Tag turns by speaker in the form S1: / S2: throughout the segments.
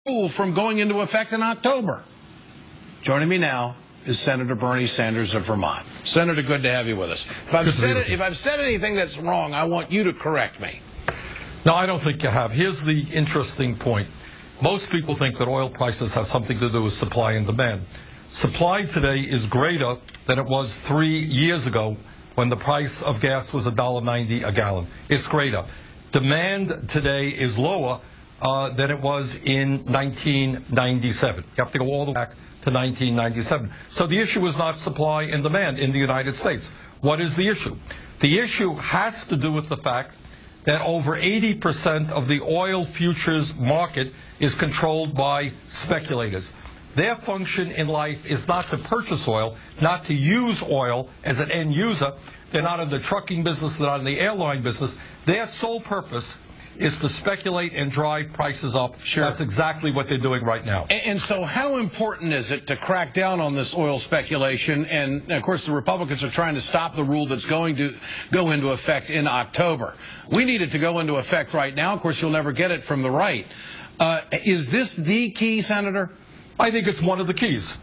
S1: rule from going into effect in October. Joining me now is Senator Bernie Sanders of Vermont. Senator, good to have you with us. If I've said anything that's wrong, I want you to correct me.
S2: No, I don't think you have. Here's the interesting point. Most people think that oil prices have something to do with supply and demand. Supply today is greater than it was 3 years ago when the price of gas was $1.90 a gallon. It's greater. Demand today is lower than it was in 1997. You have to go all the way back to 1997. So the issue is not supply and demand in the United States. What is the issue? The issue has to do with the fact that over 80% of the oil futures market is controlled by speculators. Their function in life is not to purchase oil, not to use oil as an end user. They're not in the trucking business, they're not in the airline business. Their sole purpose is to speculate and drive prices up. Sure. That's exactly what they're doing right now.
S1: And so how important is it to crack down on this oil speculation? And, of course, the Republicans are trying to stop the rule that's going to go into effect in October. We need it to go into effect right now. Of course, you'll never get it from the right. Is this the key, Senator?
S2: I think it's one of the keys.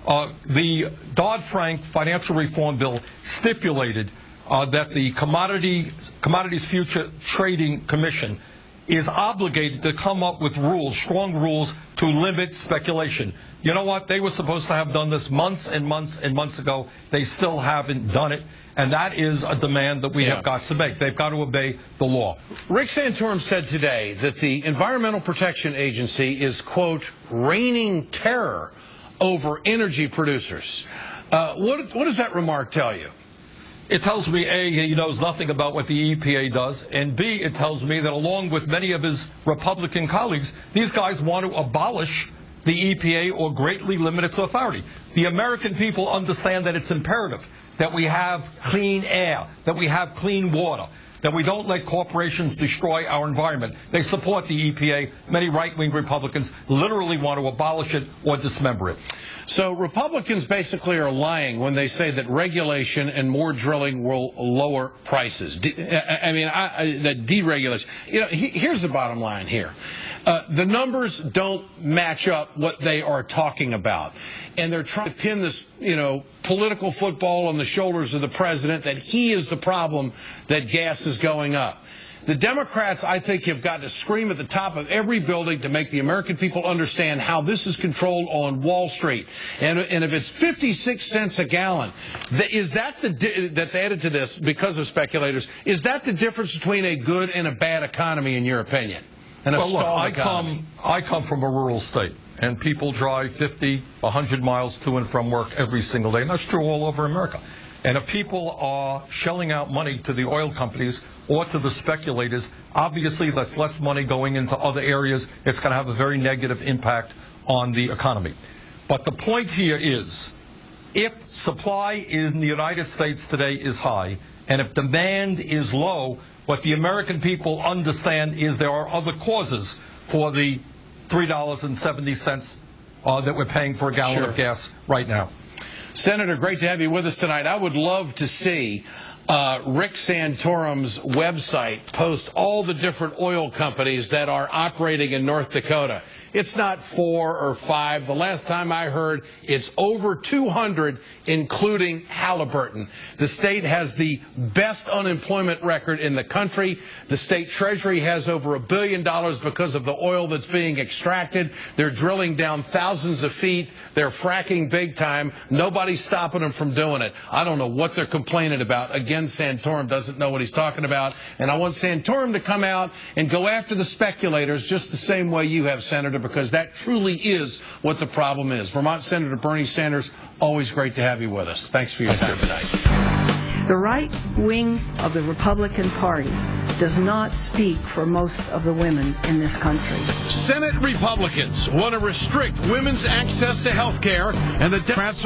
S2: The Dodd-Frank financial reform bill stipulated that the Commodities Future Trading Commission is obligated to come up with rules, strong rules, to limit speculation. You know what? They were supposed to have done this months and months and months ago. They still haven't done it. And that is a demand that we have got to make. They've got to obey the law.
S1: Rick Santorum said today that the Environmental Protection Agency is, quote, raining terror over energy producers. What does that remark tell you?
S2: It tells me, A, he knows nothing about what the EPA does, and B, it tells me that along with many of his Republican colleagues, these guys want to abolish the EPA or greatly limit its authority. The American people understand that it's imperative that we have clean air, that we have clean water, that we don't let corporations destroy our environment. They support the EPA. Many right-wing Republicans literally want to abolish it or dismember it.
S1: So Republicans basically are lying when they say that regulation and more drilling will lower prices. That deregulation. You know, here's the bottom line here. The numbers don't match up what they are talking about. And they're trying to pin this, political football on the shoulders of the president that he is the problem that gas is going up. The Democrats, I think, have got to scream at the top of every building to make the American people understand how this is controlled on Wall Street. And if it's 56 cents a gallon, is that that's added to this because of speculators, is that the difference between a good and a bad economy, in your opinion? And
S2: well, look, I come from a rural state, and people drive 50, 100 miles to and from work every single day, and that's true all over America. And if people are shelling out money to the oil companies or to the speculators, obviously that's less money going into other areas. It's going to have a very negative impact on the economy. But the point here is, if supply in the United States today is high, and if demand is low, what the American people understand is there are other causes for the $3.70 that we're paying for a gallon of gas right now.
S1: Senator, great to have you with us tonight. I would love to see Rick Santorum's website post all the different oil companies that are operating in North Dakota. It's not 4 or 5. The last time I heard, it's over 200, including Halliburton. The state has the best unemployment record in the country. The state treasury has over $1 billion because of the oil that's being extracted. They're drilling down thousands of feet. They're fracking big time. Nobody's stopping them from doing it. I don't know what they're complaining about. Again, Santorum doesn't know what he's talking about. And I want Santorum to come out and go after the speculators just the same way you have, Senator, because that truly is what the problem is. Vermont Senator Bernie Sanders, always great to have you with us. Thanks for your time tonight.
S3: The right wing of the Republican Party does not speak for most of the women in this country.
S1: Senate Republicans want to restrict women's access to health care, and the Democrats are